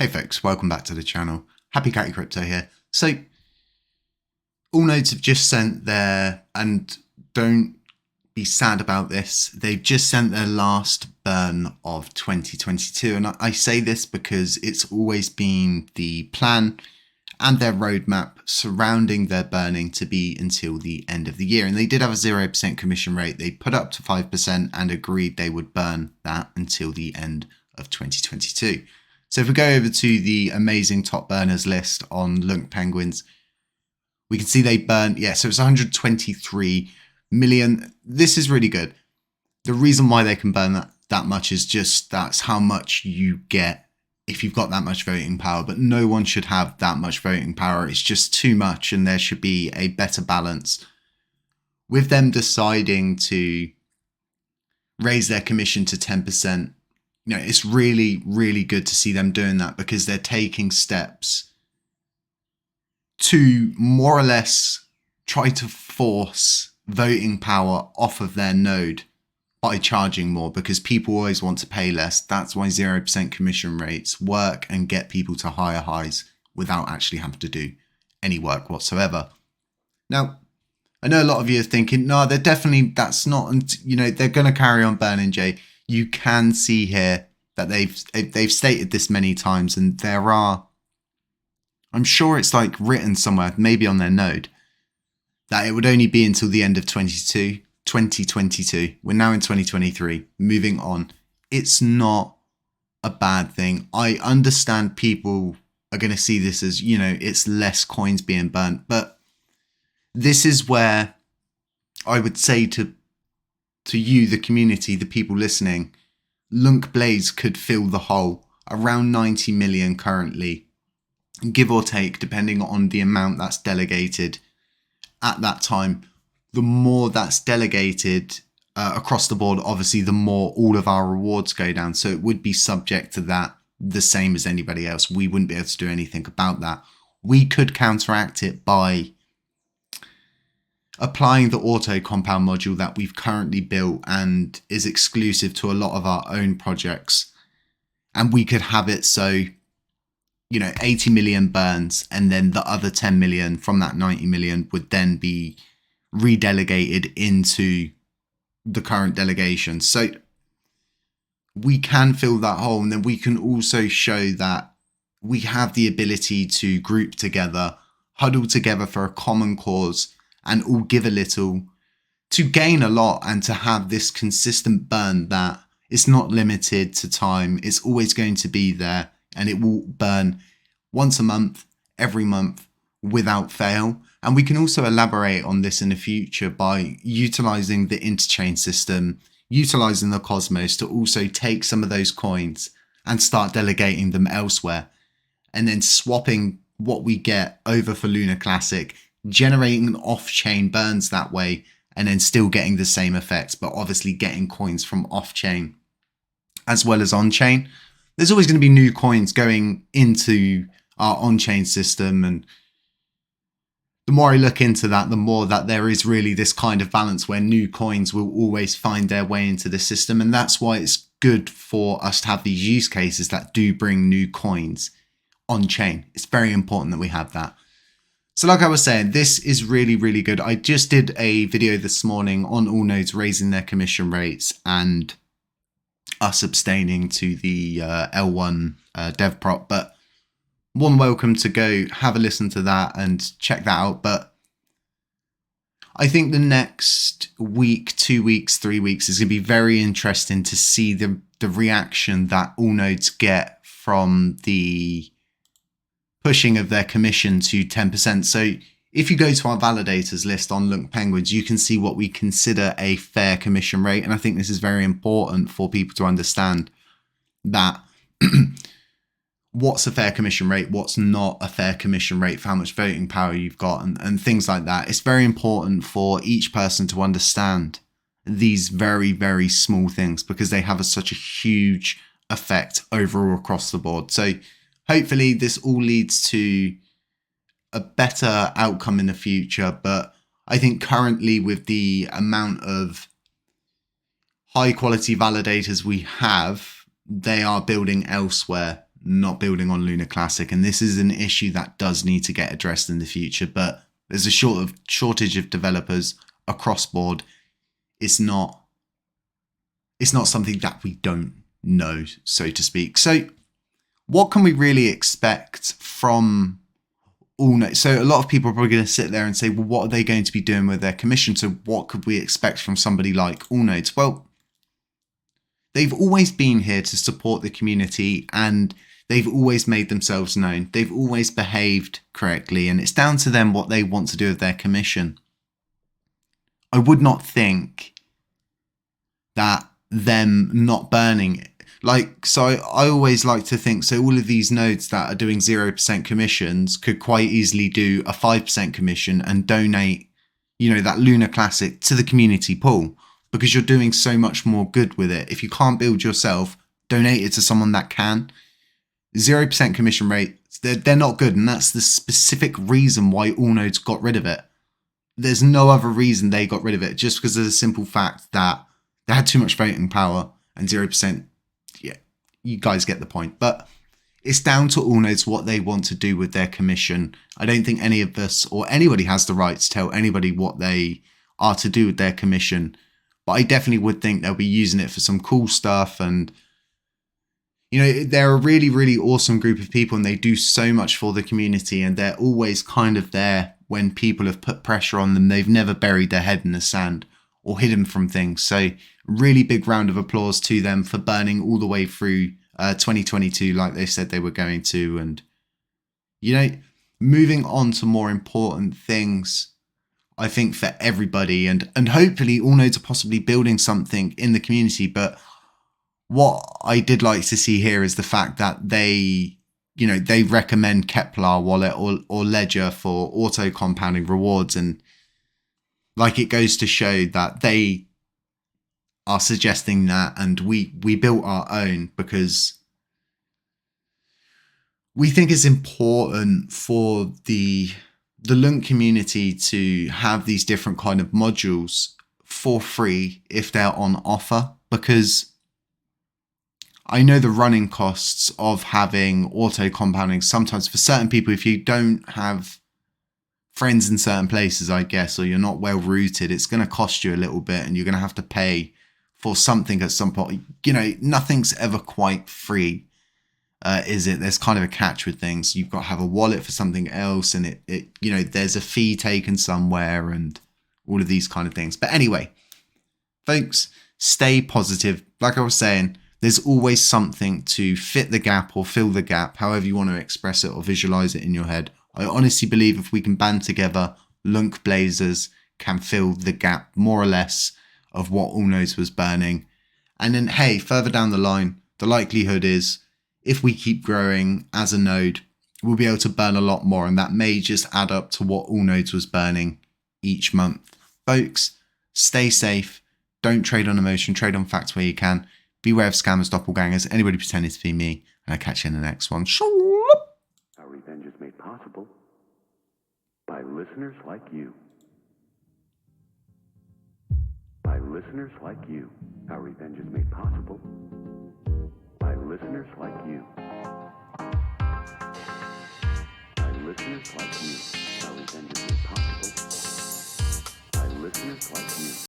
Hey folks, welcome back to the channel. Happy Catty Crypto here. So, all nodes have just sent their, and don't be sad about this, they've just sent their last burn of 2022. And I say this because it's always been the plan and their roadmap surrounding their burning to be until the end of the year. And they did have a 0% commission rate. They put up to 5% and agreed they would burn that until the end of 2022. So if we go over to the amazing top burners list on Lunc Penguins, we can see they burned, so it's 123 million. This is really good. The reason why they can burn that much is just that's how much you get if you've got that much voting power, but no one should have that much voting power. It's just too much, and there should be a better balance. With them deciding to raise their commission to 10%, it's really, really good to see them doing that, because they're taking steps to more or less try to force voting power off of their node by charging more, because people always want to pay less. That's why 0% commission rates work and get people to higher highs without actually having to do any work whatsoever. Now, I know a lot of you are thinking, no, that's not, they're going to carry on burning, Jay. You can see here that they've stated this many times, and I'm sure it's like written somewhere, maybe on their node, that it would only be until the end of 2022. We're now in 2023, moving on. It's not a bad thing. I understand people are going to see this as, it's less coins being burnt, but this is where I would say to you, the community, the people listening, Lunc Blaze could fill the hole, around 90 million currently, give or take, depending on the amount that's delegated at that time. The more that's delegated across the board, obviously, the more all of our rewards go down. So it would be subject to that, the same as anybody else. We wouldn't be able to do anything about that. We could counteract it by applying the auto compound module that we've currently built and is exclusive to a lot of our own projects. And we could have it so, 80 million burns, and then the other 10 million from that 90 million would then be redelegated into the current delegation. So we can fill that hole, and then we can also show that we have the ability to group together, huddle together for a common cause, and all give a little to gain a lot, and to have this consistent burn that it's not limited to time. It's always going to be there, and it will burn once a month, every month, without fail. And we can also elaborate on this in the future by utilizing the interchain system, utilizing the Cosmos to also take some of those coins and start delegating them elsewhere, and then swapping what we get over for Lunar Classic, generating off-chain burns that way, and then still getting the same effects, but obviously getting coins from off-chain as well as on-chain. There's always going to be new coins going into our on-chain system, and the more I look into that, the more that there is really this kind of balance where new coins will always find their way into the system. And that's why it's good for us to have these use cases that do bring new coins on chain. It's very important that we have that. So like I was saying, this is really, really good. I just did a video this morning on all nodes raising their commission rates and us abstaining to the L1 dev prop, but one welcome to go have a listen to that and check that out. But I think the next week, 2 weeks, 3 weeks is going to be very interesting to see the reaction that all nodes get from the pushing of their commission to 10%. So if you go to our validators list on Lunc Penguins, you can see what we consider a fair commission rate. And I think this is very important for people to understand that what's a fair commission rate, what's not a fair commission rate, for how much voting power you've got, and things like that. It's very important for each person to understand these very, very small things, because they have such a huge effect overall across the board. So hopefully this all leads to a better outcome in the future. But I think currently, with the amount of high quality validators we have, they are building elsewhere not building on Lunar Classic, and this is an issue that does need to get addressed in the future. But there's a shortage of developers across board. It's not something that we don't know, so to speak. So what can we really expect from Allnodes? So a lot of people are probably going to sit there and say, well, what are they going to be doing with their commission? So what could we expect from somebody like Allnodes? Well, they've always been here to support the community, and they've always made themselves known. They've always behaved correctly, and it's down to them what they want to do with their commission. I would not think that them not burning it, so I always like to think, so all of these nodes that are doing 0% commissions could quite easily do a 5% commission and donate, that Lunar Classic to the community pool, because you're doing so much more good with it. If you can't build yourself, donate it to someone that can. 0% commission rate, they're not good, and that's the specific reason why Allnodes got rid of it. There's no other reason they got rid of it, just because of the simple fact that they had too much voting power, and 0%, yeah, you guys get the point. But it's down to Allnodes what they want to do with their commission. I don't think any of us or anybody has the right to tell anybody what they are to do with their commission. But I definitely would think they'll be using it for some cool stuff. And, they're a really, really awesome group of people, and they do so much for the community, and they're always kind of there when people have put pressure on them. They've never buried their head in the sand or hidden from things. So really big round of applause to them for burning all the way through 2022 like they said they were going to. And, moving on to more important things, I think, for everybody, and hopefully Allnodes are possibly building something in the community. But what I did like to see here is the fact that they recommend Kepler Wallet or Ledger for auto compounding rewards. And it goes to show that they are suggesting that, and we built our own because we think it's important for the Lunc community to have these different kind of modules for free if they're on offer, because I know the running costs of having auto compounding sometimes for certain people, if you don't have friends in certain places, I guess, or you're not well rooted, it's going to cost you a little bit, and you're going to have to pay for something at some point. Nothing's ever quite free, is it? There's kind of a catch with things. You've got to have a wallet for something else, and it there's a fee taken somewhere, and all of these kind of things. But anyway, folks, stay positive. Like I was saying, there's always something to fit the gap or fill the gap, however you want to express it or visualize it in your head. I honestly believe if we can band together, Lunc Blazers can fill the gap more or less of what Allnodes was burning. And then, hey, further down the line, the likelihood is if we keep growing as a node, we'll be able to burn a lot more, and that may just add up to what Allnodes was burning each month. Folks, stay safe. Don't trade on emotion, trade on facts where you can. Beware of scammers, doppelgangers, anybody pretending to be me, and I'll catch you in the next one. Our revenge is made possible by listeners like you. By listeners like you. Our revenge is made possible by listeners like you. By listeners like you. Our revenge is made possible by listeners like you.